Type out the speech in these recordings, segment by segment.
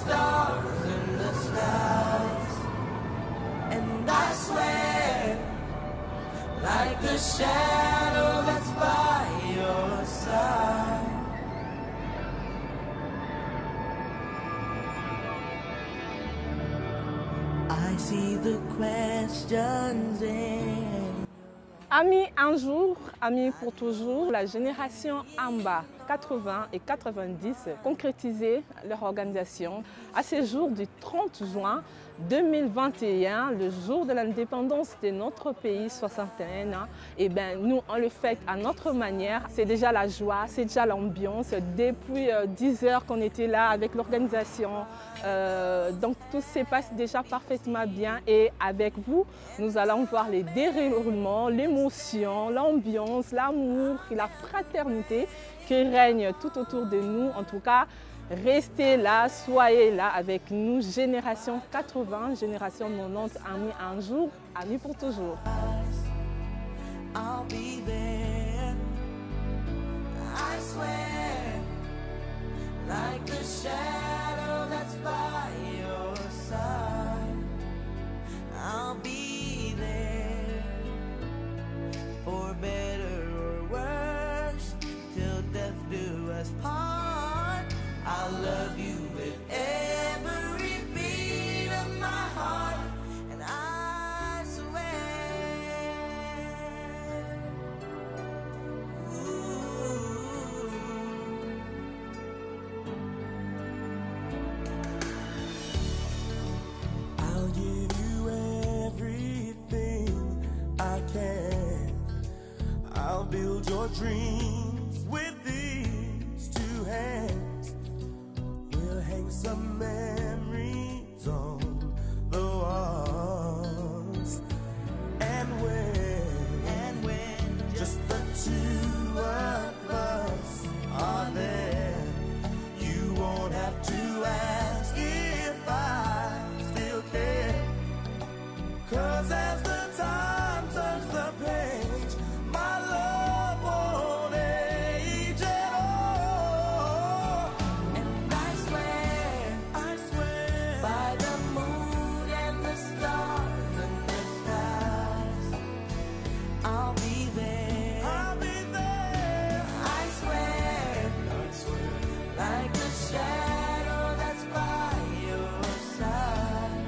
stars in the skies. And I swear, like the shadow that's by your side. I see the questions in. Amis un jour, amis pour toujours, la génération AMBA 80 et 90 concrétisaient leur organisation à ce jour du 30 juin 2021, le jour de l'indépendance de notre pays 61 ans. Et bien nous on le fait à notre manière. C'est déjà la joie, c'est déjà l'ambiance. Depuis 10 heures qu'on était là avec l'organisation, donc tout se passe déjà parfaitement bien. Et avec vous, nous allons voir les déroulements, l'émotion, l'ambiance, l'amour et la fraternité qui règne tout autour de nous. En tout cas, restez là, soyez là avec nous, génération 80, génération 90, amis un jour, amis pour toujours. I'll be there, I swear, like the shadow that's by your side. I'll be there, for better or worse, till death do us part. I love you with every beat of my heart, and I swear, I'll give you everything I can. I'll build your dreams with these two hands. We'll hang some memories on the walls. And when just the two of us are there, you won't have to ask if I still care. 'Cause as the time turns the page, my love won't age at all. And I swear, by the moon and the stars and the skies, I'll be there, I swear, like the shadow that's by your side.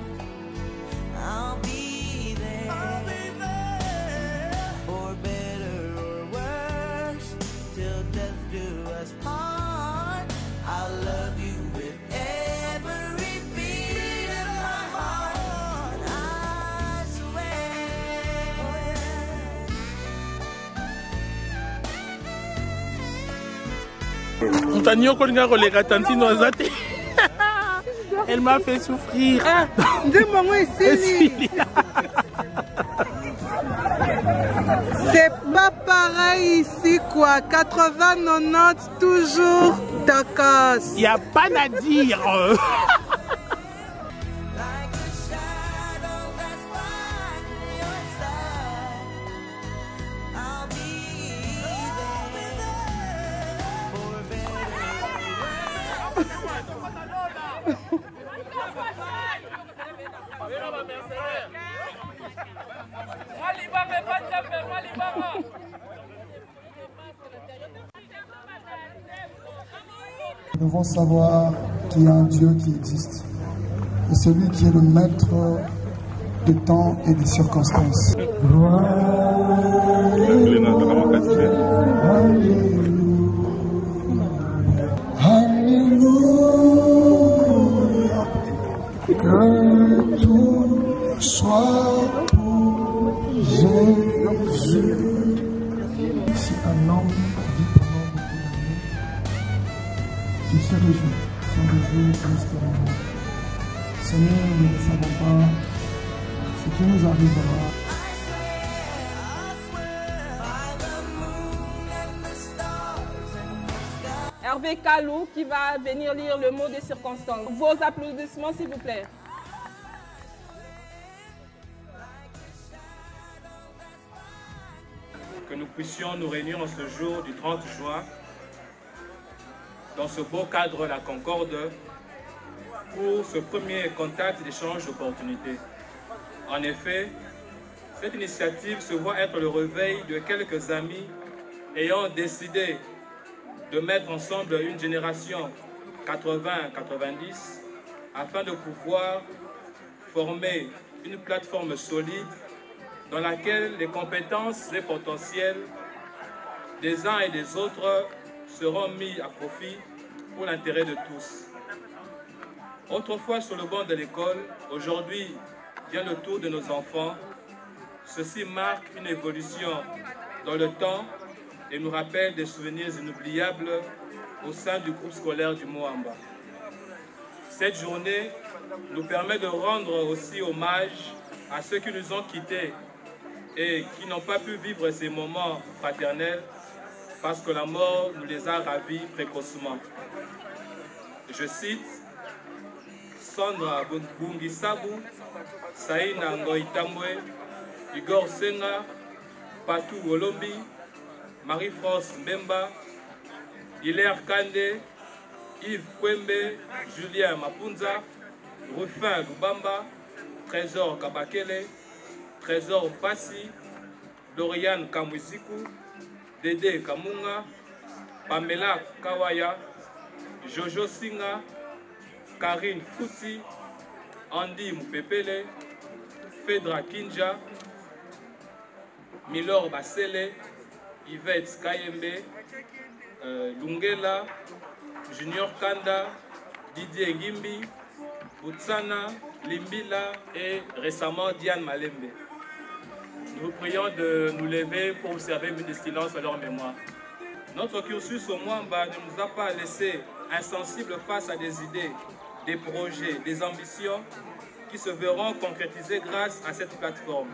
I'll be there, for better or worse, till death do us part. I love you with every beat of my heart, and I swear. Mtanio kolinga kolega tantino azate. Elle m'a fait souffrir. C'est pas pareil ici quoi, 80, 90, toujours Dakar. Y a pas à dire. Like the shadow that's by your side, I'll be there, for Nous devons savoir qu'il y a un Dieu qui existe. Et celui qui est le maître des temps et des circonstances. Alléluia. Que tout soit pour Jésus. Si un homme vit pendant beaucoup d'années, qui se réjouit, Christ est l'amour. Seigneur, nous ne savons pas ce qui nous arrivera. Hervé Kalou qui va venir lire le mot des circonstances. Vos applaudissements s'il vous plaît. Que nous puissions nous réunir en ce jour du 30 juin, dans ce beau cadre de la Concorde, pour ce premier contact d'échange d'opportunités. En effet, cette initiative se voit être le réveil de quelques amis ayant décidé de mettre ensemble une génération 80-90 afin de pouvoir former une plateforme solide dans laquelle les compétences et potentiels des uns et des autres seront mis à profit pour l'intérêt de tous. Autrefois sur le banc de l'école, aujourd'hui vient le tour de nos enfants. Ceci marque une évolution dans le temps et nous rappelle des souvenirs inoubliables au sein du groupe scolaire du Moamba. Cette journée nous permet de rendre aussi hommage à ceux qui nous ont quittés et qui n'ont pas pu vivre ces moments fraternels parce que la mort nous les a ravis précocement. Je cite Sandra Bungisabu, Saïna Ngoïtamwe, Igor Senga, Patou Wolombi, Marie-France Mbemba, Hilaire Kande, Yves Kwembe, Julien Mapunza, Rufin Lubamba, Trésor Kabakele, Trésor Passi, Dorian Kamwisiku, Dédé Kamunga, Pamela Kawaya, Jojo Singa, Karine Fouti, Andy Moupepele, Fedra Kinja, Milor Basele, Yvette Kayembe, Lungela, Junior Kanda, Didier Gimbi, Boutsana, Limbila et récemment Diane Malembe. Nous vous prions de nous lever pour observer une minute de silence à leur mémoire. Notre cursus au Moamba ne nous a pas laissé insensibles face à des idées, des projets, des ambitions qui se verront concrétisées grâce à cette plateforme.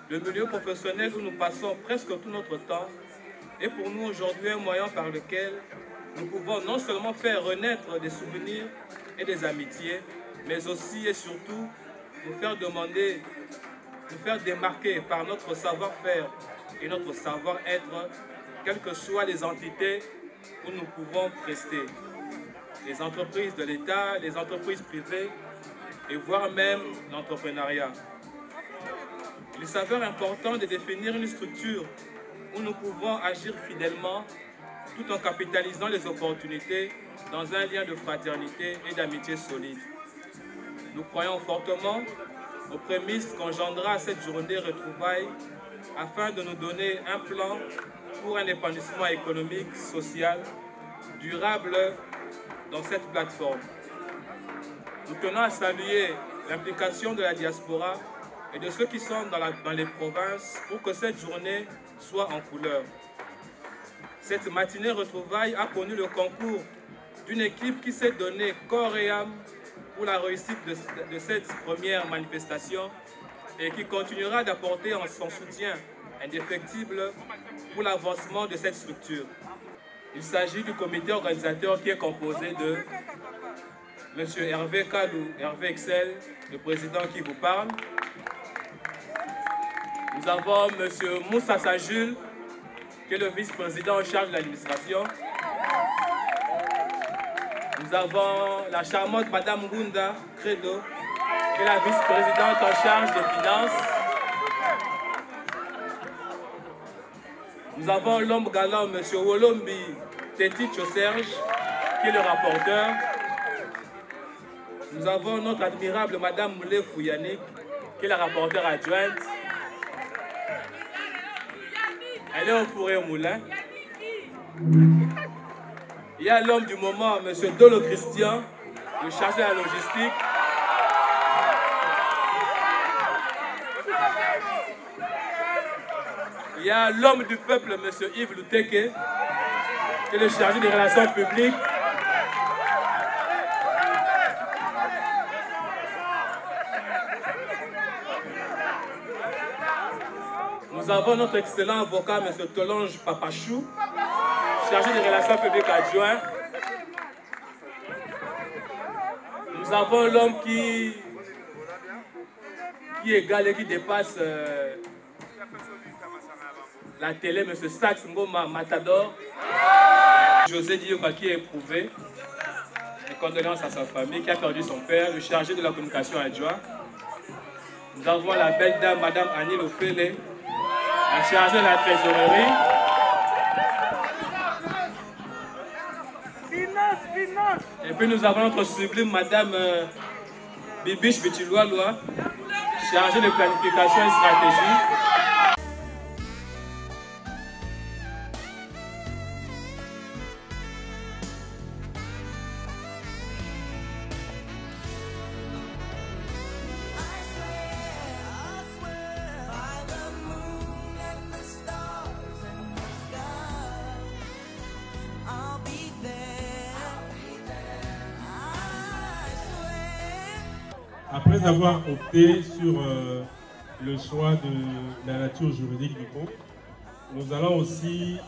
Le milieu professionnel où nous passons presque tout notre temps est pour nous aujourd'hui un moyen par lequel nous pouvons non seulement faire renaître des souvenirs et des amitiés, mais aussi et surtout nous faire demander, nous faire démarquer par notre savoir-faire et notre savoir-être, quelles que soient les entités où nous pouvons prester. Les entreprises de l'État, les entreprises privées et voire même l'entrepreneuriat. Il s'avère important de définir une structure où nous pouvons agir fidèlement tout en capitalisant les opportunités dans un lien de fraternité et d'amitié solide. Nous croyons fortement aux prémices qu'engendra cette journée retrouvailles afin de nous donner un plan pour un épanouissement économique, social, durable dans cette plateforme. Nous tenons à saluer l'implication de la diaspora et de ceux qui sont dans les provinces pour que cette journée soit en couleur. Cette matinée retrouvaille a connu le concours d'une équipe qui s'est donnée corps et âme pour la réussite de cette première manifestation et qui continuera d'apporter son soutien indéfectible pour l'avancement de cette structure. Il s'agit du comité organisateur qui est composé de M. Hervé Kalou, Hervé Excel, le président qui vous parle. Nous avons M. Moussa Sajul, qui est le vice-président en charge de l'administration. Nous avons la charmante Madame Gunda Credo, qui est la vice-présidente en charge des finances. Nous avons l'homme galant, M. Wolombi Teticho Serge, qui est le rapporteur. Nous avons notre admirable Madame Moulé Fouyanik, qui est la rapporteure adjointe. Elle est au fourré au moulin. Il y a l'homme du moment, M. Dolo Christian, le chargé de la logistique. Il y a l'homme du peuple, M. Yves Luteke, qui est le chargé des relations publiques. Nous avons notre excellent avocat, M. Tolonge Papachou, chargé des relations publiques adjoint. Nous avons l'homme qui égale et qui dépasse la télé, M. Sax Ngoma Matador. José Dioka qui est éprouvé, condoléances à sa famille qui a perdu son père, le chargé de la communication adjoint. Nous avons la belle dame, Madame Annie Lofele, la chargée de la trésorerie. Et puis nous avons notre sublime Madame Bibiche Bitiloualoua, chargée de planification et stratégie. Après avoir opté sur le choix de la nature juridique du groupe, nous allons aussi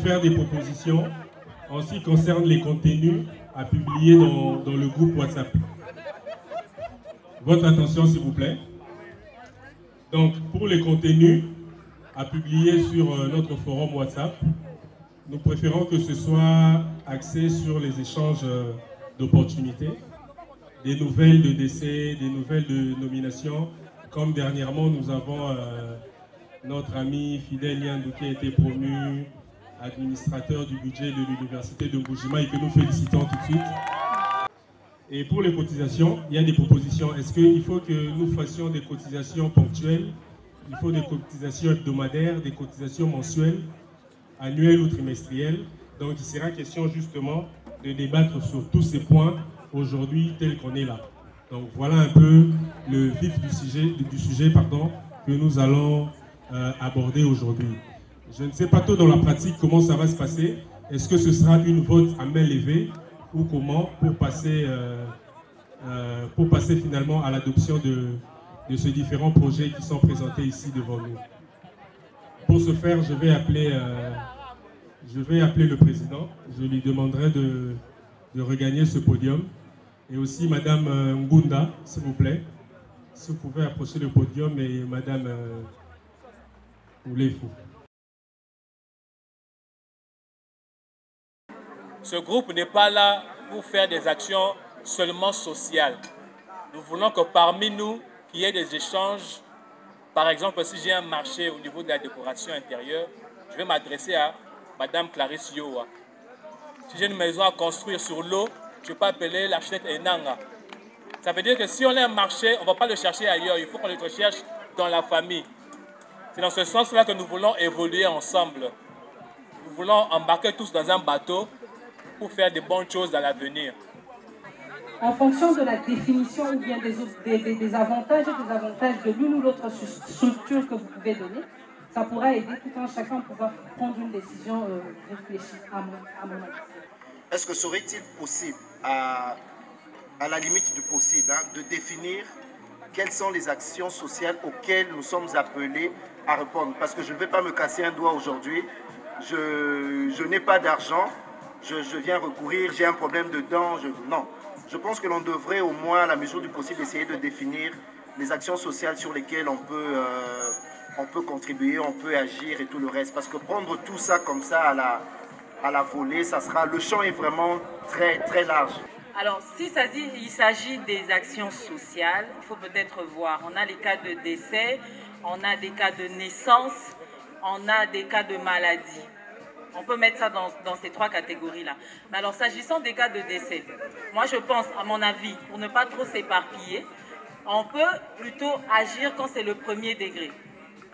faire des propositions en ce qui concerne les contenus à publier dans le groupe WhatsApp. Votre attention s'il vous plaît. Donc pour les contenus à publier sur notre forum WhatsApp, nous préférons que ce soit axé sur les échanges d'opportunités, des nouvelles de décès, des nouvelles de nomination. Comme dernièrement, nous avons notre ami Fidèle Yandou qui a été promu administrateur du budget de l'université de Mbujima et que nous félicitons tout de suite. Et pour les cotisations, il y a des propositions. Est-ce qu'il faut que nous fassions des cotisations ponctuelles? Il faut des cotisations hebdomadaires, des cotisations mensuelles, annuelles ou trimestrielles. Donc il sera question justement de débattre sur tous ces points aujourd'hui tel qu'on est là. Donc voilà un peu le vif du sujet que nous allons aborder aujourd'hui. Je ne sais pas trop dans la pratique comment ça va se passer. Est-ce que ce sera une vote à main levée ou comment pour passer finalement à l'adoption de ces différents projets qui sont présentés ici devant nous. Pour ce faire, je vais appeler le président. Je lui demanderai de regagner ce podium. Et aussi Madame Ngunda, s'il vous plaît. Si vous pouvez approcher le podium et Madame Oulefou. Ce groupe n'est pas là pour faire des actions seulement sociales. Nous voulons que parmi nous, qu'il y ait des échanges. Par exemple, si j'ai un marché au niveau de la décoration intérieure, je vais m'adresser à Madame Clarisse Yoa. Si j'ai une maison à construire sur l'eau, je peux appeler l'architecte Enanga. Ça veut dire que si on a un marché, on ne va pas le chercher ailleurs, il faut qu'on le recherche dans la famille. C'est dans ce sens-là que nous voulons évoluer ensemble. Nous voulons embarquer tous dans un bateau pour faire de bonnes choses dans l'avenir. En fonction de la définition ou bien des avantages et désavantages de l'une ou l'autre structure que vous pouvez donner, ça pourra aider tout un chacun à pouvoir prendre une décision réfléchie, à mon avis. Est-ce que serait-il possible, à la limite du possible, de définir quelles sont les actions sociales auxquelles nous sommes appelés à répondre? Parce que je ne vais pas me casser un doigt aujourd'hui, je n'ai pas d'argent, je viens recourir, j'ai un problème de dents, non. Je pense que l'on devrait au moins, à la mesure du possible, essayer de définir les actions sociales sur lesquelles on peut contribuer, on peut agir et tout le reste. Parce que prendre tout ça comme ça à la volée, le champ est vraiment très, très large. Alors, s'il s'agit des actions sociales, il faut peut-être voir. On a les cas de décès, on a des cas de naissance, on a des cas de maladie. On peut mettre ça dans ces trois catégories-là. Mais alors, s'agissant des cas de décès, moi je pense, à mon avis, pour ne pas trop s'éparpiller, on peut plutôt agir quand c'est le premier degré.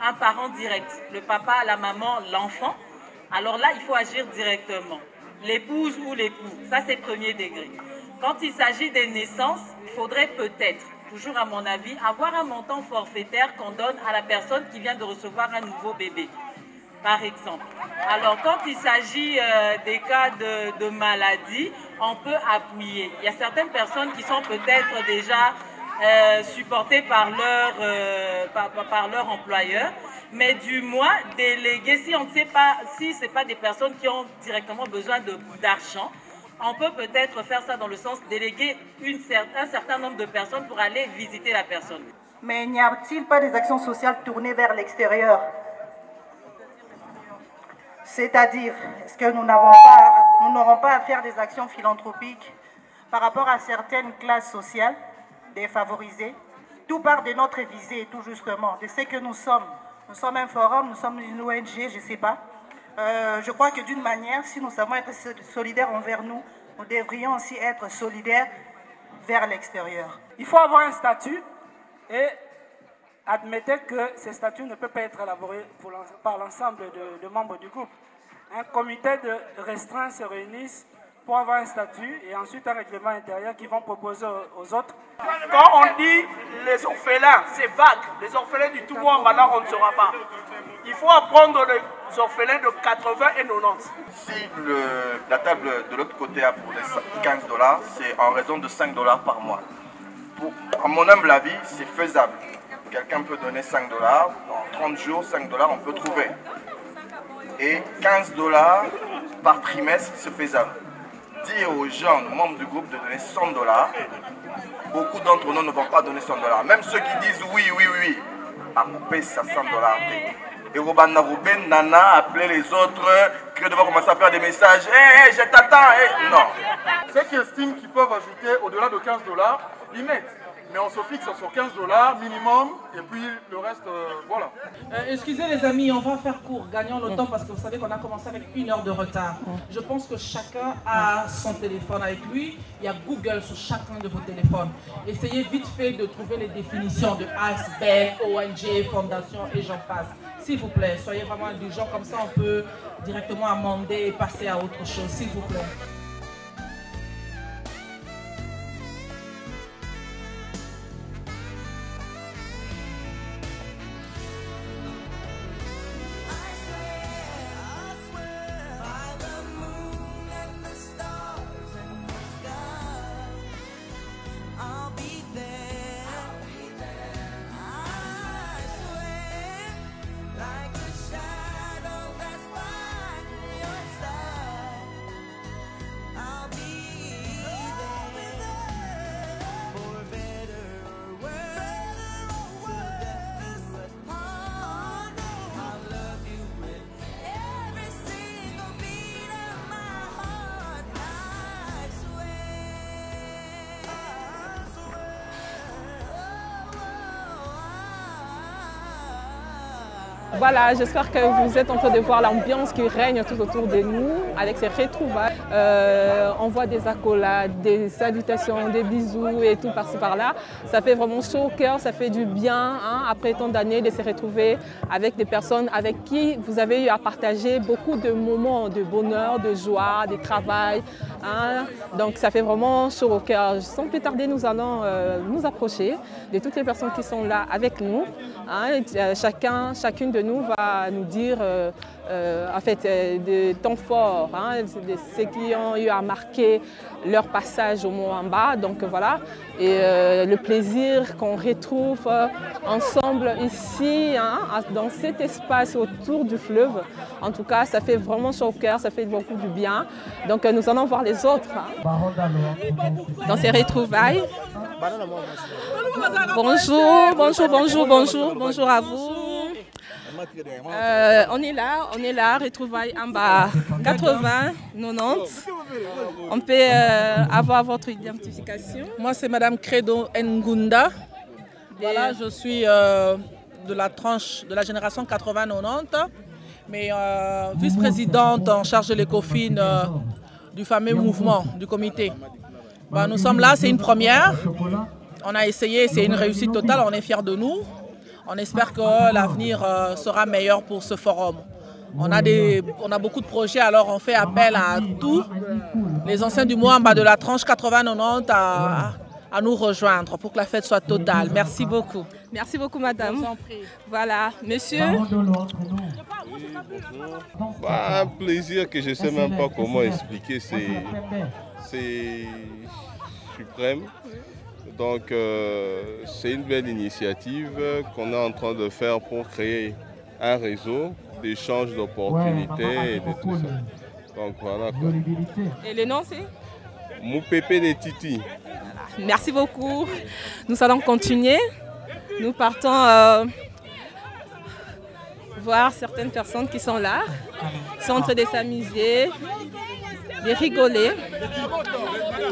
Un parent direct, le papa, la maman, l'enfant. Alors là, il faut agir directement. L'épouse ou l'époux, ça c'est premier degré. Quand il s'agit des naissances, il faudrait peut-être, toujours à mon avis, avoir un montant forfaitaire qu'on donne à la personne qui vient de recevoir un nouveau bébé, par exemple. Alors quand il s'agit des cas de maladie, on peut appuyer. Il y a certaines personnes qui sont peut-être déjà supportées par leur employeur, mais du moins déléguer, si on ne sait pas, si ce n'est pas des personnes qui ont directement besoin d'argent, on peut peut-être faire ça dans le sens déléguer un certain nombre de personnes pour aller visiter la personne. Mais n'y a-t-il pas des actions sociales tournées vers l'extérieur? C'est-à-dire, est-ce que nous nous n'aurons pas à faire des actions philanthropiques par rapport à certaines classes sociales défavorisées. Tout part de notre visée, tout justement, de ce que nous sommes. Nous sommes un forum, nous sommes une ONG, je ne sais pas. Je crois que d'une manière, si nous savons être solidaires envers nous, nous devrions aussi être solidaires vers l'extérieur. Il faut avoir un statut et admettez que ce statut ne peut pas être élaboré par l'ensemble de membres du groupe. Un comité de restreints se réunissent pour avoir un statut et ensuite un règlement intérieur qu'ils vont proposer aux autres. Quand on dit les orphelins, c'est vague. Les orphelins du tout monde, maintenant on ne saura pas. Il faut apprendre les orphelins de 80 et 90. Si la table de l'autre côté a pour les $15, c'est en raison de $5 par mois. À mon humble avis, c'est faisable. Quelqu'un peut donner $5, en 30 jours, $5 on peut trouver. Et $15 par trimestre, c'est faisable. Dire aux gens, aux membres du groupe de donner $100, beaucoup d'entre nous ne vont pas donner $100. Même ceux qui disent oui, à couper ça $100. Et Robin Nana, appeler les autres, que devoir commencer à faire des messages. Hé, je t'attends, non. Ceux qui estiment qu'ils peuvent ajouter au-delà de $15, ils mettent. Mais on se fixe sur $15 minimum et puis le reste, voilà. Excusez les amis, on va faire court, gagnons le temps parce que vous savez qu'on a commencé avec 1 heure de retard. Je pense que chacun a son téléphone avec lui. Il y a Google sur chacun de vos téléphones. Essayez vite fait de trouver les définitions de ASBEL, ONG, fondation et j'en passe. S'il vous plaît, soyez vraiment indulgents, comme ça on peut directement amender et passer à autre chose, s'il vous plaît. Voilà, j'espère que vous êtes en train de voir l'ambiance qui règne tout autour de nous avec ces retrouvailles. On voit des accolades, des salutations, des bisous et tout par-ci par-là. Ça fait vraiment chaud au cœur, ça fait du bien après tant d'années de se retrouver avec des personnes avec qui vous avez eu à partager beaucoup de moments de bonheur, de joie, de travail. Donc ça fait vraiment chaud au cœur. Sans plus tarder, nous allons nous approcher de toutes les personnes qui sont là avec nous. Chacune de nous va nous dire en fait, des temps forts, de ceux qui ont eu à marquer leur passage au Moamba. Donc voilà, et le plaisir qu'on retrouve ensemble ici, dans cet espace autour du fleuve. En tout cas, ça fait vraiment chaud au cœur, ça fait beaucoup du bien. Donc nous allons voir les autres dans ces retrouvailles. Bonjour, bonjour, bonjour, bonjour, bonjour à vous. On est là, retrouvailles en bas 80, 90. On peut avoir votre identification. Moi, c'est Madame Credo Ngunda. Voilà, je suis de la tranche de la génération 80-90, mais vice-présidente en charge de l'ECOFIN du fameux mouvement, du comité. Nous sommes là, c'est une première. On a essayé, c'est une réussite totale, on est fiers de nous. On espère que l'avenir sera meilleur pour ce forum. On a beaucoup de projets, alors on fait appel à tous les anciens du Moamba de la tranche 80-90 à nous rejoindre pour que la fête soit totale. Merci beaucoup. Merci beaucoup, madame. Voilà, monsieur. Un plaisir que je ne sais même pas comment expliquer, c'est suprême. Donc c'est une belle initiative qu'on est en train de faire pour créer un réseau d'échange d'opportunités et de tout ça. Donc voilà quoi. Et le nom c'est Moupépé de Titi. Voilà. Merci beaucoup. Nous allons continuer. Nous partons voir certaines personnes qui sont là, qui sont en train de s'amuser. de rigoler.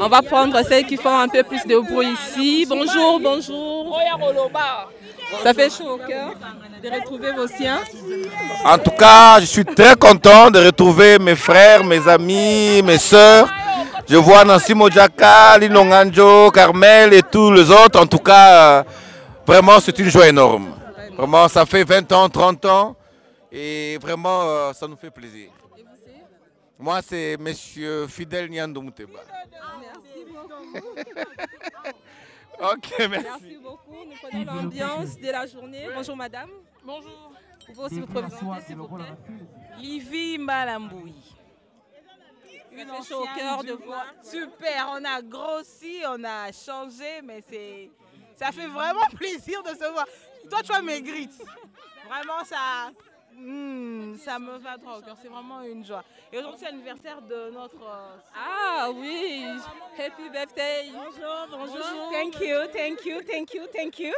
On va prendre celles qui font un peu plus de bruit ici. Bonjour, bonjour. Ça fait chaud au cœur de retrouver vos siens. En tout cas, je suis très content de retrouver mes frères, mes amis, mes sœurs. Je vois Nancy Modjaka, Lino Nganjo, Carmel et tous les autres. En tout cas, vraiment, c'est une joie énorme. Vraiment, ça fait 20 ans, 30 ans. Et vraiment, ça nous fait plaisir. Moi, c'est M. Fidel Nyando Mouteba. Merci beaucoup. Ok, merci. Merci beaucoup. Nous prenons l'ambiance de la journée. Bonjour madame. Bonjour. Vous pouvez aussi vous présenter s'il vous plaît. Livy Malamboui. Ça fait chaud au cœur de voir. Super, on a grossi, on a changé, mais ça fait vraiment plaisir de se voir. Toi, tu as maigri. Vraiment, ça me va trop au cœur. C'est vraiment une joie. Et aujourd'hui, c'est l'anniversaire de notre... Ah oui, happy birthday. Bonjour, bonjour. Thank you, thank you, thank you, thank you.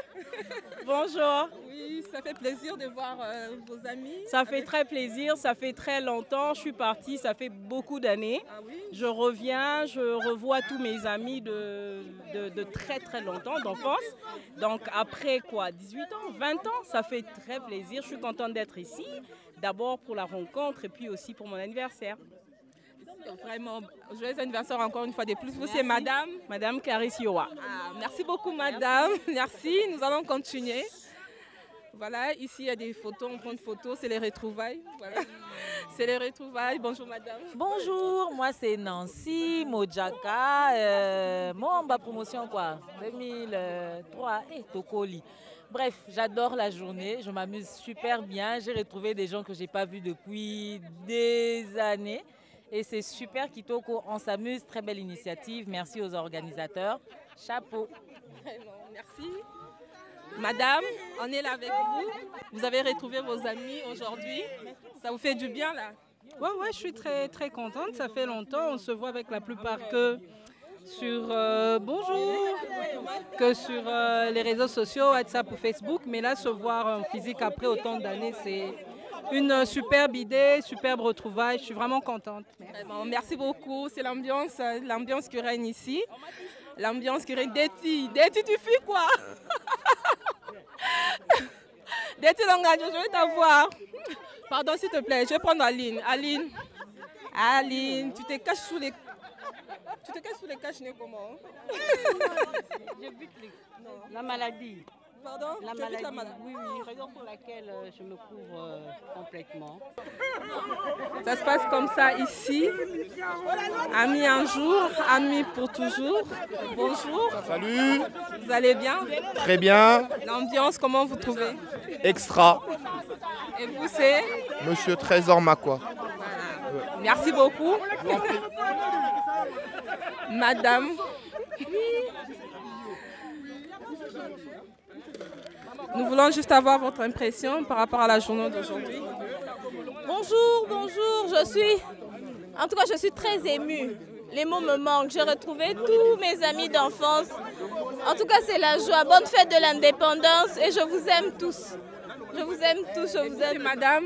Bonjour. Oui, ça fait plaisir de voir vos amis. Ça fait très plaisir, ça fait très longtemps. Je suis partie, ça fait beaucoup d'années. Ah oui? Je reviens, je revois tous mes amis de très très longtemps, d'enfance. Donc après quoi, 18 ans, 20 ans, ça fait très plaisir. Je suis contente d'être ici. D'abord pour la rencontre et puis aussi pour mon anniversaire. Vraiment, joyeux anniversaire encore une fois de plus. Vous, c'est Madame Clarisse Yoa. Ah, merci beaucoup, madame. Merci. Nous allons continuer. Voilà, ici il y a des photos, on prend une photo, c'est les retrouvailles. Voilà. C'est les retrouvailles. Bonjour, madame. Bonjour, moi c'est Nancy Modjaka. Moi, en bas promotion, quoi, 2003, et Tokoli. Bref, j'adore la journée, je m'amuse super bien. J'ai retrouvé des gens que je n'ai pas vus depuis des années. Et c'est super, Kitoko, on s'amuse. Très belle initiative. Merci aux organisateurs. Chapeau. Merci. Madame, on est là avec vous. Vous avez retrouvé vos amis aujourd'hui. Ça vous fait du bien là? Ouais, je suis très, très contente. Ça fait longtemps. On se voit avec la plupart que sur bonjour, que sur les réseaux sociaux, WhatsApp ou Facebook. Mais là, se voir en physique après autant d'années, c'est une superbe idée, superbe retrouvaille. Je suis vraiment contente. Merci beaucoup. C'est l'ambiance qui règne ici. L'ambiance qui règne. Déti, tu fuis quoi? Déti Longadio, je vais t'avoir. Pardon, s'il te plaît, je vais prendre Aline. Aline, tu te caches sous les... Tu te caches sous les cache-nez comment? Je bute la maladie. Pardon? La maladie. Oui, raison pour laquelle je me couvre complètement. Ça se passe comme ça ici. Amis un jour, amis pour toujours. Bonjour. Salut. Vous allez bien? Très bien. L'ambiance, comment vous trouvez? Extra. Et vous, c'est? Monsieur Trésor Makwa. Merci beaucoup. Madame. Nous voulons juste avoir votre impression par rapport à la journée d'aujourd'hui. Bonjour, je suis très émue. Les mots me manquent. J'ai retrouvé tous mes amis d'enfance. En tout cas, c'est la joie. Bonne fête de l'indépendance et je vous aime tous. Je vous aime tous, je vous aime. Madame?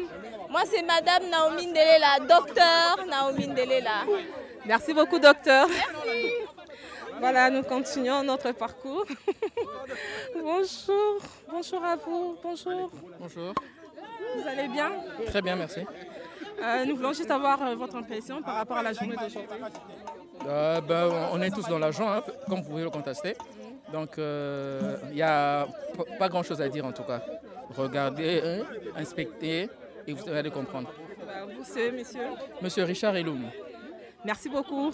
Moi, c'est Madame Naomi Ndelela, docteur Naomi Ndelela. Merci beaucoup, docteur. Merci. Voilà, nous continuons notre parcours. Bonjour, bonjour à vous, bonjour. Bonjour. Vous allez bien? Très bien, merci. Nous voulons juste avoir votre impression par rapport à la journée d'aujourd'hui. On est tous dans la joie, hein, comme vous pouvez le constater. Donc, il n'y a pas grand-chose à dire en tout cas. Regardez, inspectez et vous allez comprendre. Vous, c'est monsieur? Monsieur Richard Eloum. Merci beaucoup.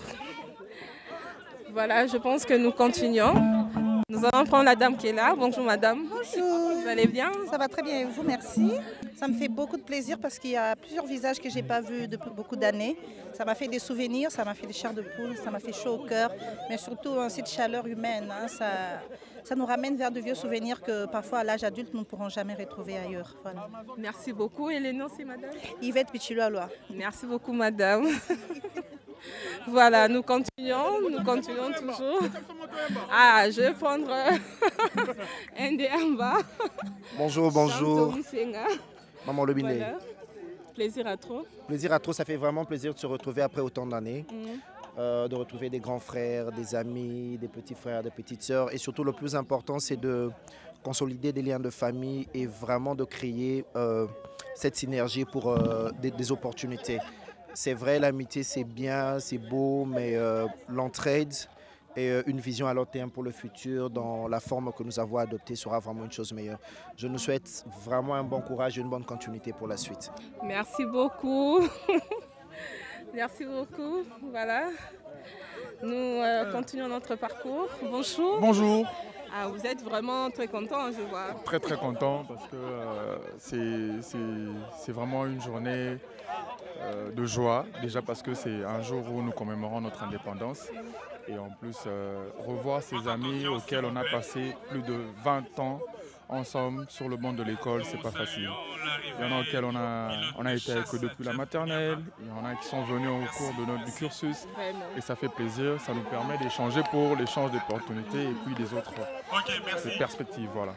Voilà, je pense que nous continuons. Nous allons prendre la dame qui est là. Bonjour madame. Bonjour. Vous allez bien? Ça va très bien et vous, merci. Ça me fait beaucoup de plaisir parce qu'il y a plusieurs visages que je n'ai pas vus depuis beaucoup d'années. Ça m'a fait des souvenirs, ça m'a fait des chairs de poule, ça m'a fait chaud au cœur, mais surtout cette chaleur humaine. Hein, ça nous ramène vers de vieux souvenirs que parfois à l'âge adulte nous ne pourrons jamais retrouver ailleurs. Voilà. Merci beaucoup. Et les noms, c'est madame? Yvette Pichulaloa. Merci beaucoup madame. Voilà, nous continuons toujours. Ah, je vais prendre un des en bas. Bonjour. Maman Lebiné. Voilà. Plaisir à trop. Plaisir à trop, ça fait vraiment plaisir de se retrouver après autant d'années. De retrouver des grands frères, des amis, des petits frères, des petites sœurs. Et surtout, le plus important, c'est de consolider des liens de famille et vraiment de créer cette synergie pour des opportunités. C'est vrai, l'amitié, c'est bien, c'est beau, mais l'entraide et une vision à long terme pour le futur dans la forme que nous avons adoptée sera vraiment une chose meilleure. Je nous souhaite vraiment un bon courage et une bonne continuité pour la suite. Merci beaucoup. Merci beaucoup. Voilà. Nous continuons notre parcours. Bonjour. Bonjour. Ah, vous êtes vraiment très content, je vois. Très très content parce que c'est vraiment une journée de joie. Déjà parce que c'est un jour où nous commémorons notre indépendance. Et en plus, revoir ces amis auxquels on a passé plus de 20 ans ensemble sur le banc de l'école, c'est pas facile. Il y en a auxquels on a été avec eux depuis la maternelle, il y en a qui sont venus au cours de du cursus. Et ça fait plaisir, ça nous permet d'échanger pour l'échange d'opportunités et puis des autres perspectives. Voilà.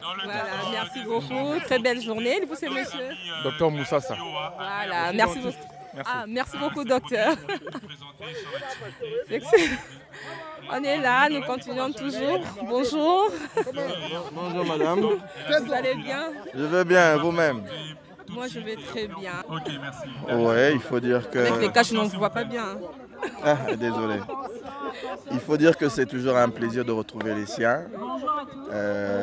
Merci beaucoup, très belle journée. Vous, c'est monsieur Docteur Moussassa. Voilà, merci beaucoup. Merci. Ah, merci beaucoup, docteur. On est là, nous continuons toujours. Bonjour. Bonjour madame. Vous allez bien? Je vais bien, vous-même? Moi je vais très bien. Ok, merci. Ouais, il faut dire que... Avec les caches, on ne vous voit pas bien. Ah, désolé. Il faut dire que c'est toujours un plaisir de retrouver les siens.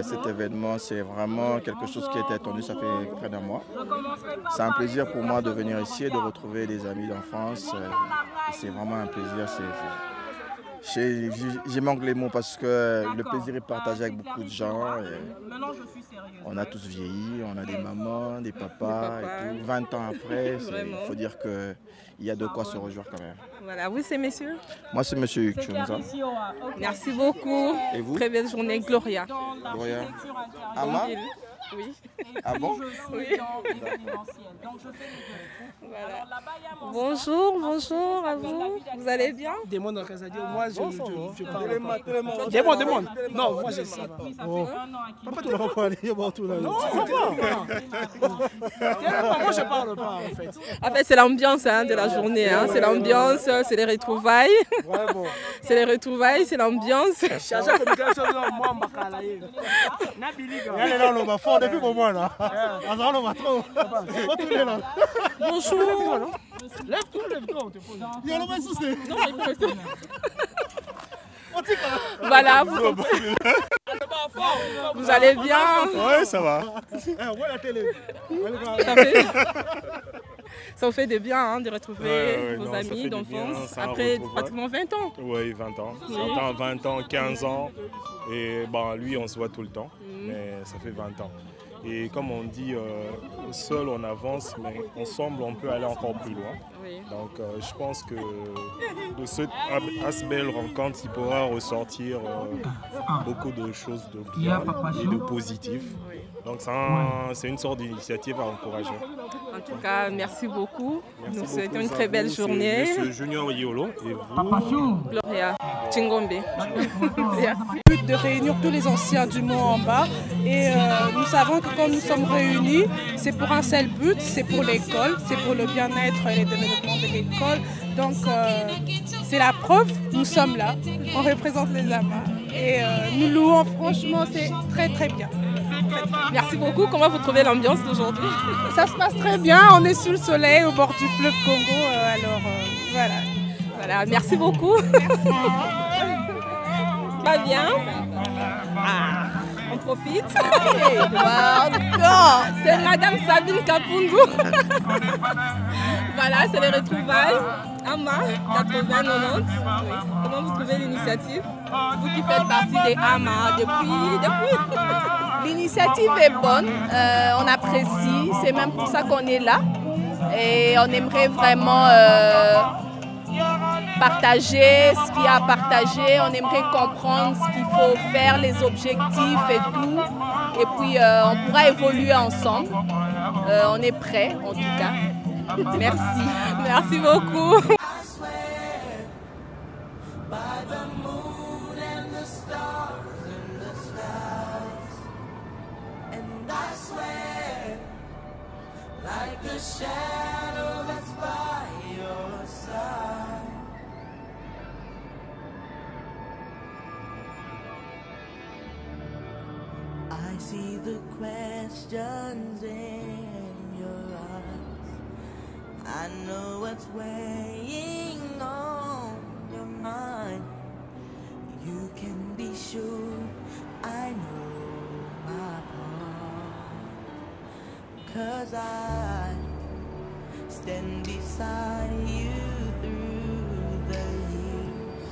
Cet événement, c'est vraiment quelque chose qui était attendu, ça fait près d'un mois. C'est un plaisir pour moi de venir ici et de retrouver des amis d'enfance. C'est vraiment un plaisir. J'ai manque les mots parce que le plaisir est partagé avec beaucoup de gens. On a tous vieilli, on a des mamans, des papas. Et tout. 20 ans après, il faut dire qu'il y a de quoi se réjouir quand même. Voilà, vous c'est monsieur? Moi c'est monsieur Chunza. Merci beaucoup. Et vous? Très belle journée, Gloria. Gloria. Ama? Oui. Ah bon? Oui. Voilà. Bonjour, bonjour à vous. Vous allez bien? Demande à Casadio, moi je parle. Demande. Non, moi je sais pas. Pourquoi tu ne pas aller tout là? Non, moi je parle pas en fait. En fait, c'est l'ambiance de la journée. C'est l'ambiance, c'est les retrouvailles. C'est les retrouvailles, c'est l'ambiance. Depuis pour moi là. Bonjour. Lève-toi, on te pose. Il y a le même souci. Non, il peut rester. Voilà, vous allez bien? Oui, ça va. Ça vous fait du bien de retrouver vos amis d'enfance après pratiquement 20 ans. Oui, 20 ans. 20 ans, 15 ans. Et lui, on se voit tout le temps. Mais ça fait 20 ans. Et comme on dit, seul on avance, mais ensemble on peut aller encore plus loin. Oui. Donc je pense que de cette belle rencontre, il pourra ressortir beaucoup de choses de bien et de positif. Oui. Donc c'est une sorte d'initiative à encourager. En tout cas, merci beaucoup. Nous souhaitons une très belle journée. Monsieur Junior Yolo et vous? Gloria Chingombe. Le but de réunir tous les anciens du mont en bas. Et nous savons que quand nous sommes réunis, c'est pour un seul but, c'est pour l'école, c'est pour le bien-être et le développement de l'école. Donc c'est la preuve, nous sommes là, on représente les amas. Et nous louons, franchement, c'est très très bien. Merci beaucoup. Comment vous trouvez l'ambiance d'aujourd'hui? Ça se passe très bien. On est sous le soleil au bord du fleuve Congo. Voilà. Merci beaucoup. Merci. Pas bien. On profite. C'est Madame Sabine Kapundu. Voilà, c'est les retrouvailles. AMA 80-90. Oui. Comment vous trouvez l'initiative? Vous qui faites partie des AMA depuis. L'initiative est bonne, on apprécie, c'est même pour ça qu'on est là. Et on aimerait vraiment partager ce qu'il y a à partager, on aimerait comprendre ce qu'il faut faire, les objectifs et tout. Et puis on pourra évoluer ensemble. On est prêts en tout cas. Merci. Merci beaucoup. Like a shadow see the questions in your eyes. I know what's weighing on your mind. You can be sure I know my part, 'cause I stand beside you through the years.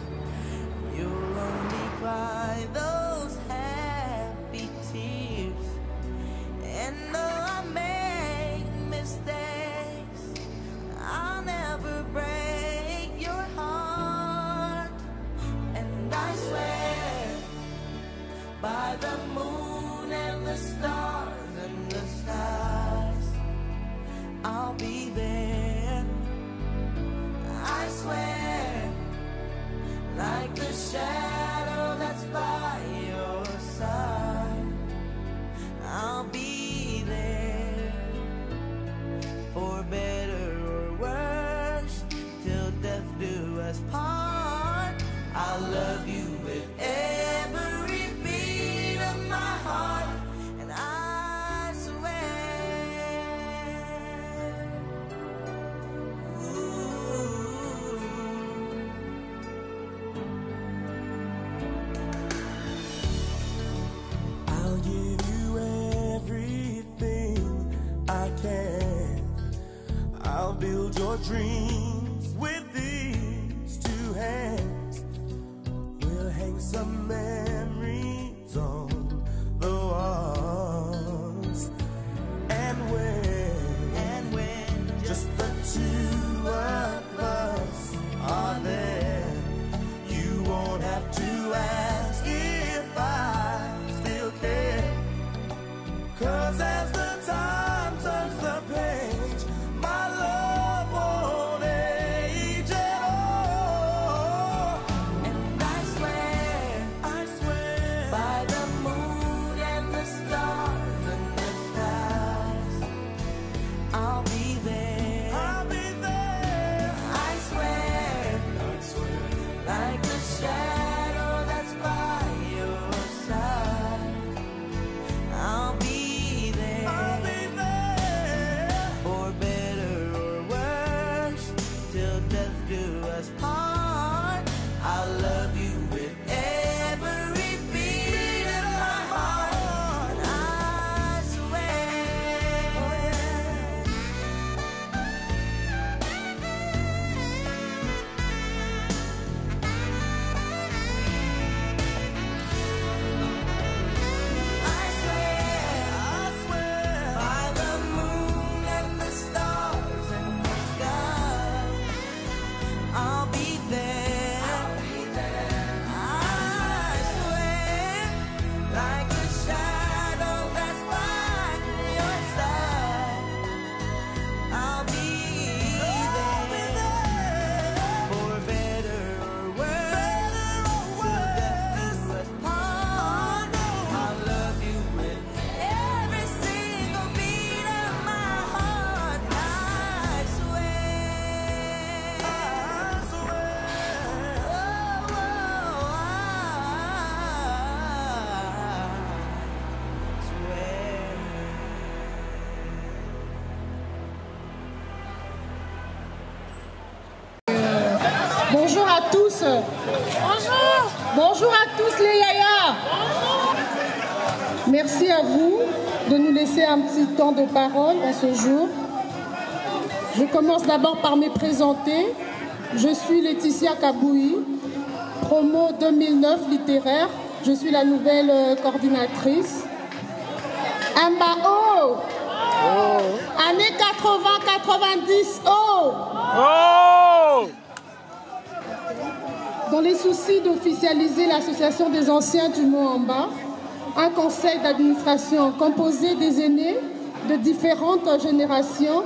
You'll only cry those happy tears. And though I make mistakes, I'll never break your heart. And I swear by the moon and the stars and the skies, I'll be there. I swear, like the shadow that's by your side, I'll be there. For better or worse, till death do us part. I'll love you with every beat of my heart. And I swear, I'll give you everything I can. I'll build your dreams with these two hands. We'll hang some memories on the walls. And when just the two of us are there, you won't have to ask if I still care. 'Cause as the time turns the page, my love won't age at all. And I swear, by the moon and the stars and the skies, I'll be there. I swear, like the shadow that's by your side, I'll be there. For better or worse, till death do us part. I'll love you with every beat of my heart. And I swear, by the moon and the stars and the skies, I'll be there. I swear, like the shadow that's by your side, I'll be there. For better or worse, till death do us part. I'll love you with every single beat of my heart. I swear, Bonjour à tous. Bonjour. Bonjour à tous les yayas. Merci à vous de nous laisser un petit temps de parole à ce jour. Je commence d'abord par me présenter. Je suis Laetitia Kaboui, promo 2009 littéraire. Je suis la nouvelle coordinatrice. Amba oh. Années 80-90 oh. Dans les soucis d'officialiser l'association des anciens du Moamba, un conseil d'administration composé des aînés de différentes générations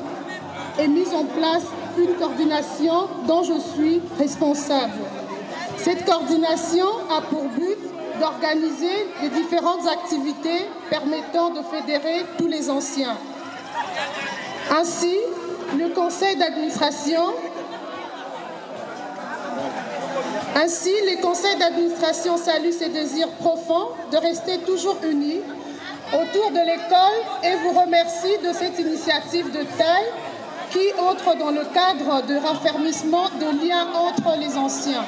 est mis en place une coordination dont je suis responsable. Cette coordination a pour but d'organiser les différentes activités permettant de fédérer tous les anciens. Ainsi, le conseil d'administration Ainsi, les conseils d'administration saluent ces désirs profonds de rester toujours unis autour de l'école et vous remercie de cette initiative de taille qui entre dans le cadre de raffermissement de liens entre les anciens.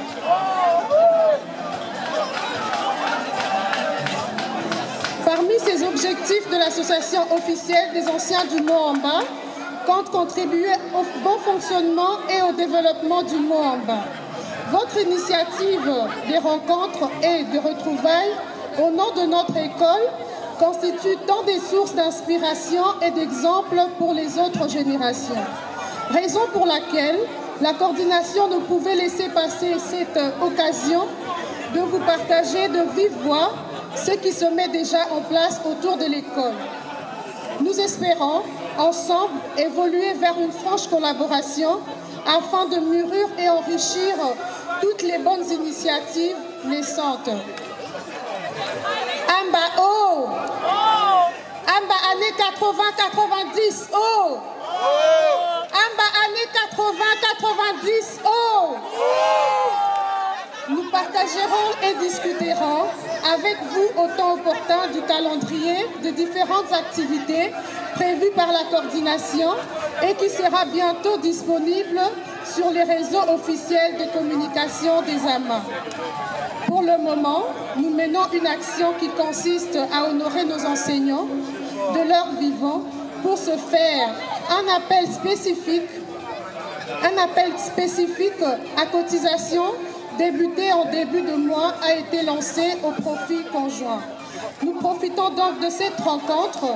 Parmi ces objectifs de l'association officielle des anciens du Moamba, compte contribuer au bon fonctionnement et au développement du Moamba. Votre initiative des rencontres et de retrouvailles au nom de notre école constitue tant des sources d'inspiration et d'exemples pour les autres générations. Raison pour laquelle la coordination ne pouvait laisser passer cette occasion de vous partager de vive voix ce qui se met déjà en place autour de l'école. Nous espérons, ensemble, évoluer vers une franche collaboration afin de mûrir et enrichir toutes les bonnes initiatives naissantes. Amba oh! Amba année 80-90 oh! Amba année 80-90 oh! Nous partagerons et discuterons avec vous au temps opportun du calendrier de différentes activités prévues par la coordination et qui sera bientôt disponible sur les réseaux officiels de communication des AMA. Pour le moment, nous menons une action qui consiste à honorer nos enseignants de leur vivant. Pour ce faire, un appel spécifique à cotisation débuté en début de mois a été lancé au profit conjoint. Nous profitons donc de cette rencontre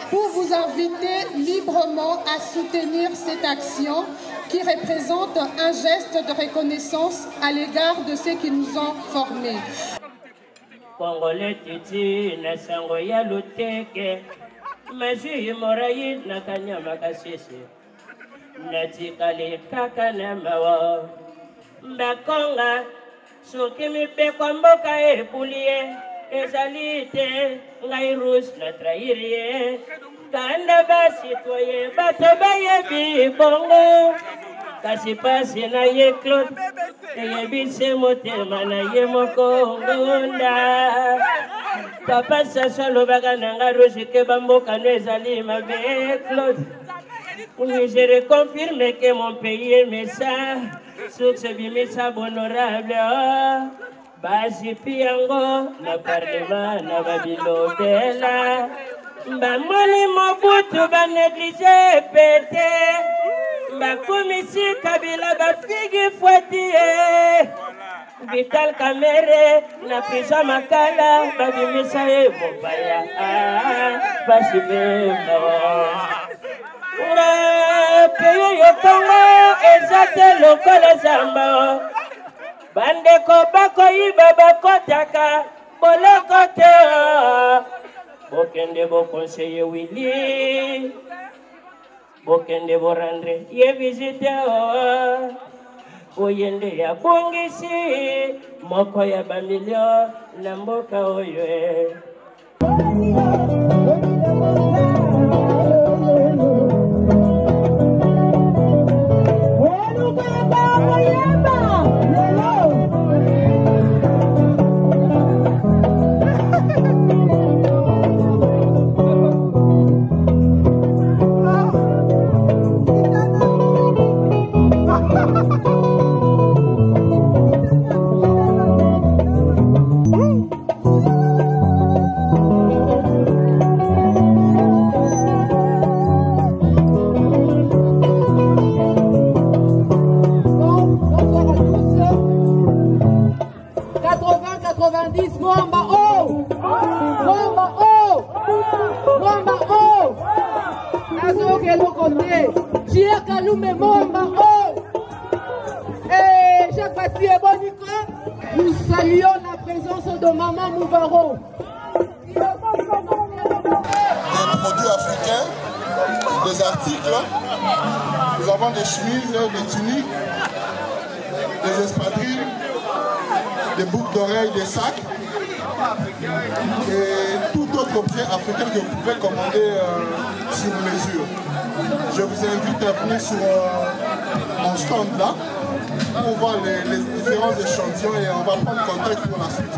pour vous inviter librement à soutenir cette action qui représente un geste de reconnaissance à l'égard de ceux qui nous ont formés. Mbakonga soki mipeko mboka epulie ezali te ngai rus na trahir kanda basitoye bato bayebi bongo kasi pasi na ye Claude eyebisi motema na ye moko ngonda papa sasa alobaka na ngai rus ke bamboka no ezali mabe Claude. Oui, je reconfirme que mon pays est méchant. Sur ce bimisa honorable, basi piango na parlement na babilo bela. Bamoli mobutu ba négligé pété. Bakumisi kabila ba figi fouettier. Vital Kamere na prison makala babimisa e bopaya. Basi bemba. Pays yokongo ezate lokola zamba bandeko bakoyiba bakotaka boloko te bokende bokonseye Willy bokende borandre ye visite boyende ya bongisi moko ya bamilio na mboka oyo Nous saluons la présence de Maman Mouvaro. Des produits africains, des articles. Nous avons des chemises, des tuniques, des espadrilles, des boucles d'oreilles, des sacs et tout autre objet africain que vous pouvez commander sur mesure. Je vous invite à venir sur mon stand là pour voir les différents échantillons et on va prendre contact pour la suite.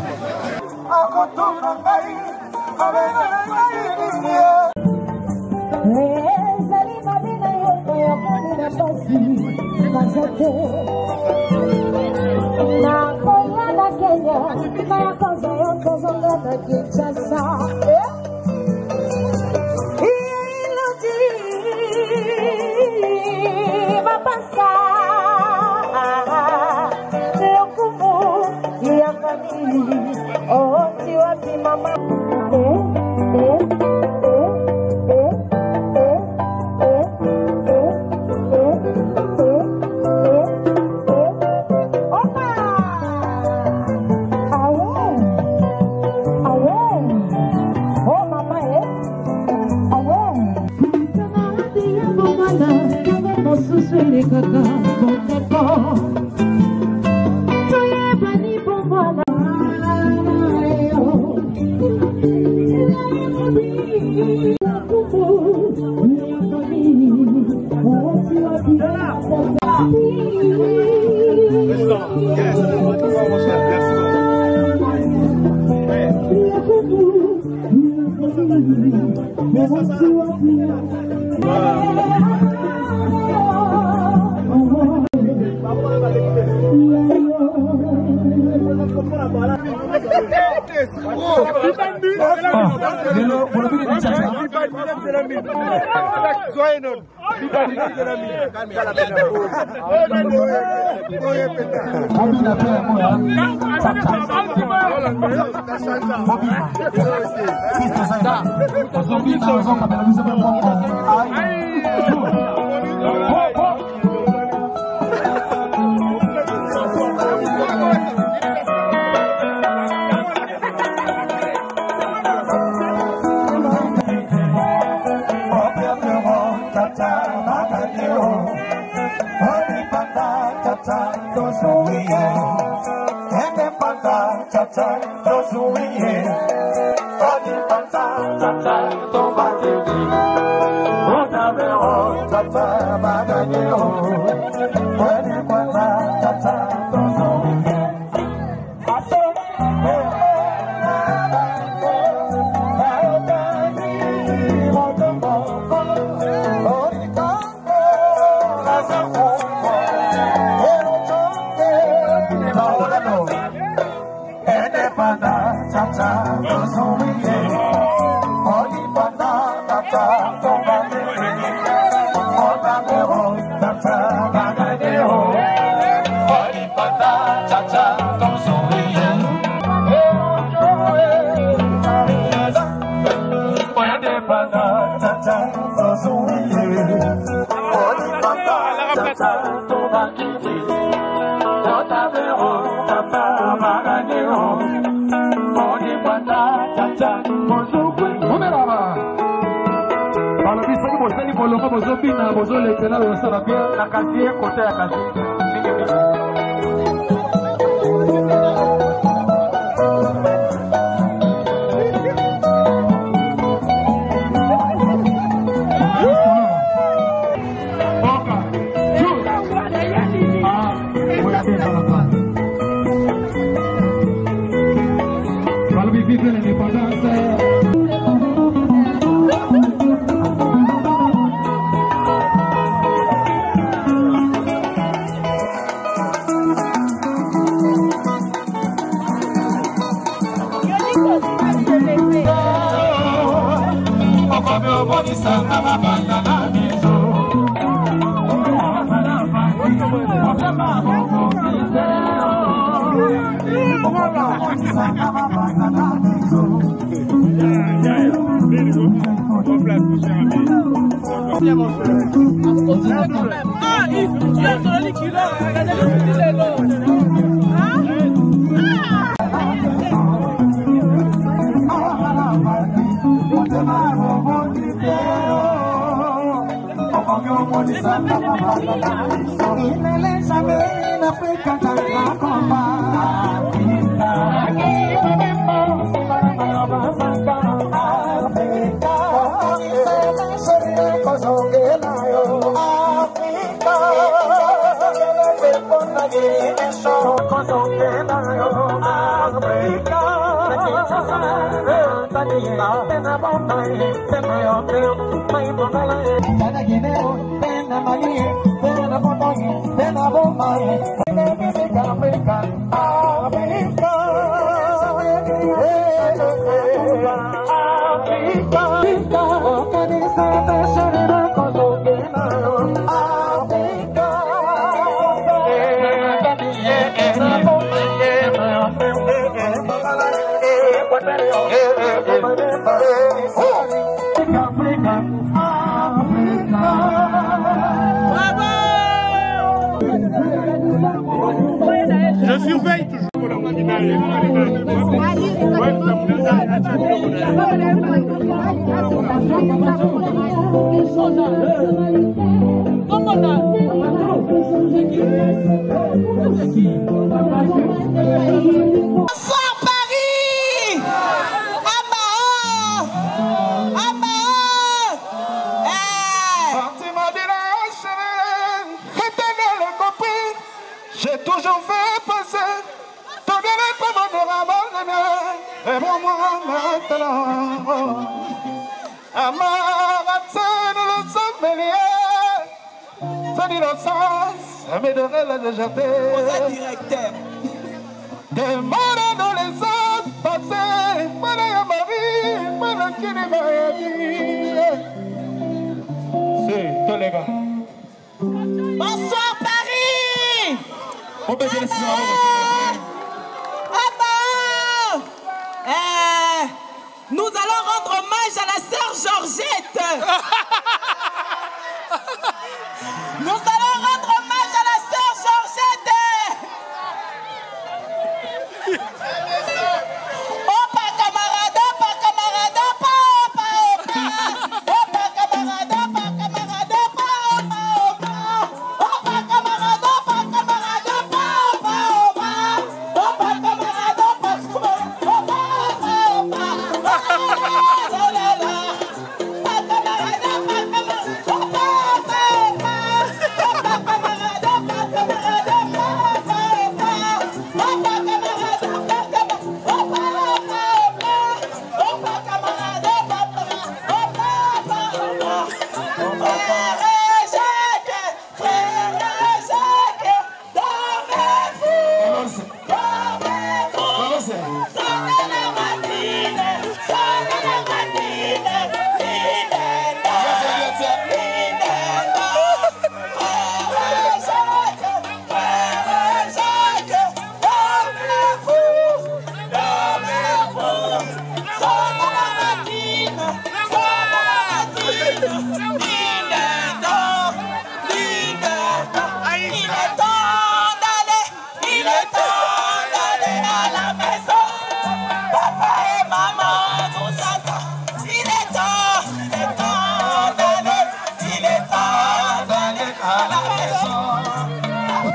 Africa, Je surveille toujours. Bonsoir Paris! J'ai toujours fait passer ton bien-être, mon amour, et moi maintenant. Amaratine, le sommelier, son innocence, mais de la légèreté. Des mots dans les autres passés, mon mari, mon qui n'est pas c'est tous les gars. Bonsoir Paris! On peut dire les Nous allons rendre hommage à la sœur Georgette. Nous allons rendre hommage à la sœur Georgette. Opa camarade, opa camarade, opa, opa, opa. Opa camarade, opa camarade, opa, opa, opa. Opa camarade, opa camarade, opa, opa, opa. Opa camarade, opa, opa, opa, opa. Oh là là. Opa camarade, opa camarade, opa, opa, opa. Opa camarade, opa camarade, opa, opa, opa. Opa camarade, opa camarade, opa, opa, opa. Opa camarade, opa camarade,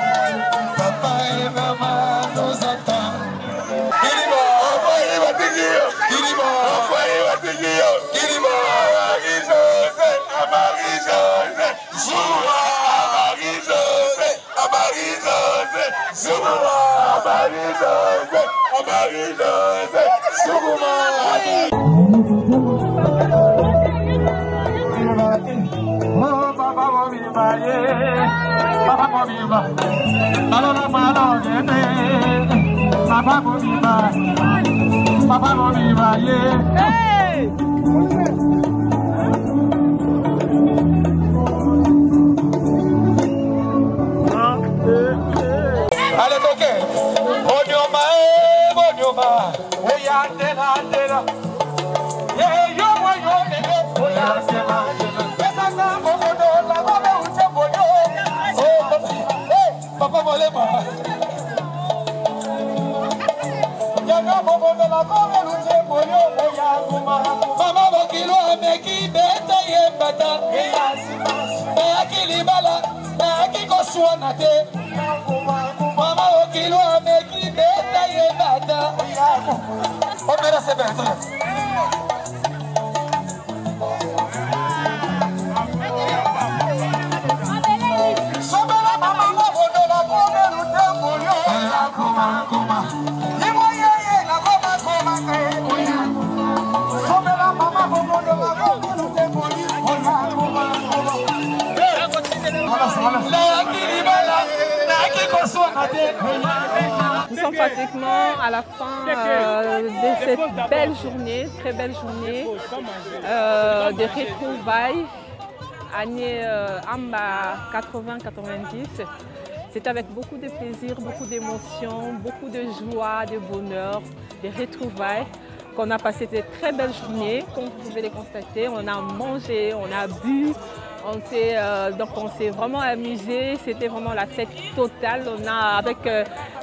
opa, opa, opa. Allez, coquet. Bonyoma, bonyoma. Oya, tera, tera. Yeah, yo, yo, oya, sema. Esa na momodo, la momo uche boyo. Oh, papa volema. Ya no momodo, la momo uche boyo. Oya, kuma. Mama bakilo ameki beta yembata. Oya, sima. Me akili bala, me akiko suanate. Mama okilo ameki beta yembata. O mera se beta. Sobera mama momodo la momo uche boyo. Oya, kuma, kuma. Yemo ye la koma koma. Oya, Nous sommes pratiquement à la fin de cette belle journée, très belle journée de retrouvailles, année AMBA 80-90. C'est avec beaucoup de plaisir, beaucoup d'émotions, beaucoup de joie, de bonheur, de retrouvailles qu'on a passé cette très belle journée. Comme vous pouvez le constater, on a mangé, on a bu, donc on s'est vraiment amusé. C'était vraiment la fête totale. Avec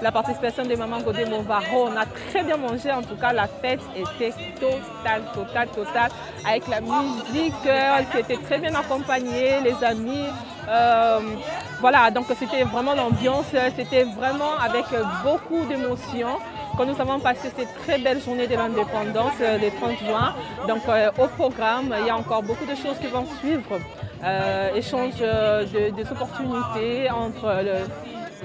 la participation de Maman Godé Movaro, on a très bien mangé. En tout cas, la fête était totale, avec la musique qui était très bien accompagnée, les amis. Voilà, donc c'était vraiment l'ambiance, c'était vraiment avec beaucoup d'émotions que nous avons passé cette très belle journée de l'indépendance, le 30 juin. Donc au programme, il y a encore beaucoup de choses qui vont suivre. Échange des opportunités entre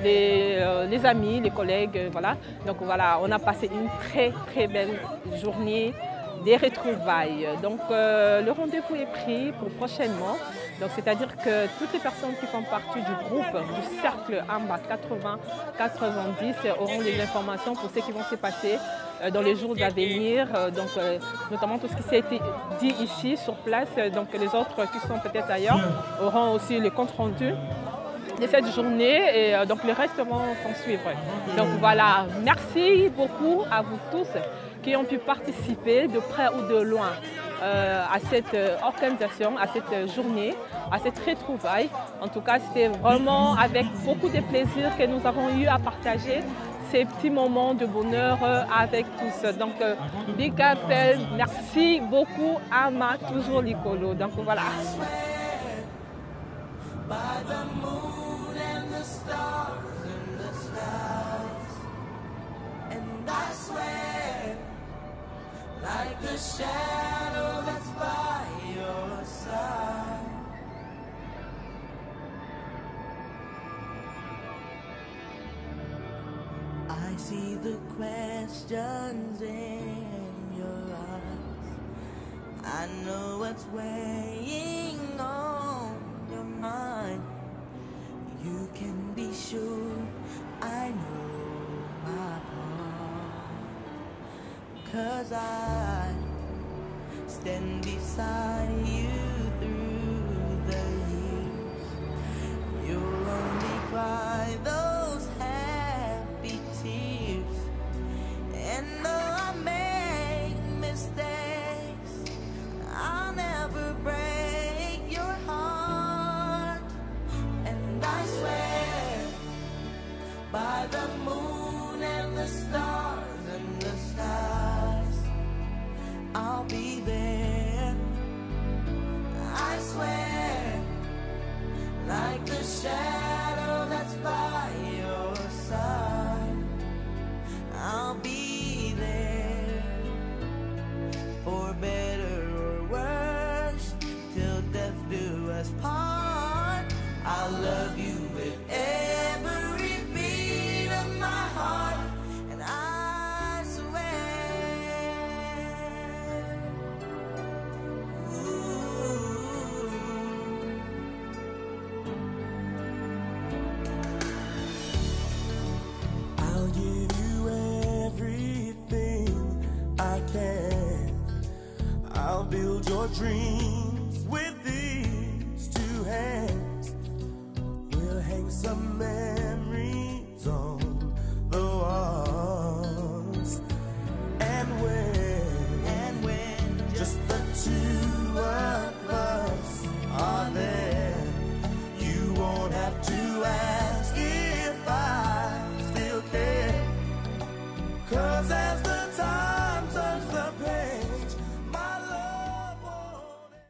les amis, les collègues, voilà. Donc voilà, on a passé une très belle journée des retrouvailles. Donc le rendez-vous est pris pour prochainement. Donc c'est-à-dire que toutes les personnes qui font partie du groupe, du cercle AMBA 80-90 auront des informations pour ce qui va se passer dans les jours à venir. Donc notamment tout ce qui s'est été dit ici sur place. Donc les autres qui sont peut-être ailleurs auront aussi le compte rendu de cette journée et donc le reste vont s'en suivre. Donc voilà, merci beaucoup à vous tous qui ont pu participer de près ou de loin à cette organisation, à cette journée, à cette retrouvaille. En tout cas, c'était vraiment avec beaucoup de plaisir que nous avons eu à partager ces petits moments de bonheur avec tous. Donc, big appel, merci beaucoup à ma toujours Licolo. Donc voilà. Like the shadow that's by your side. I see the questions in your eyes. I know what's weighing on your mind. You can be sure I know my part. 'Cause I stand beside you through the years. You'll only cry those happy tears. And though I make mistakes, I'll never break your heart. And I swear by the moon and the stars and the stars, I'll be there. I swear, like the shadow that's by your side, I'll be there. For better or worse, till death do us part. I'll love you with every beat of my heart. And I swear, I'll give you everything I can. I'll build your dreams with these two hands. We'll hang some memories on the walls. And when just the two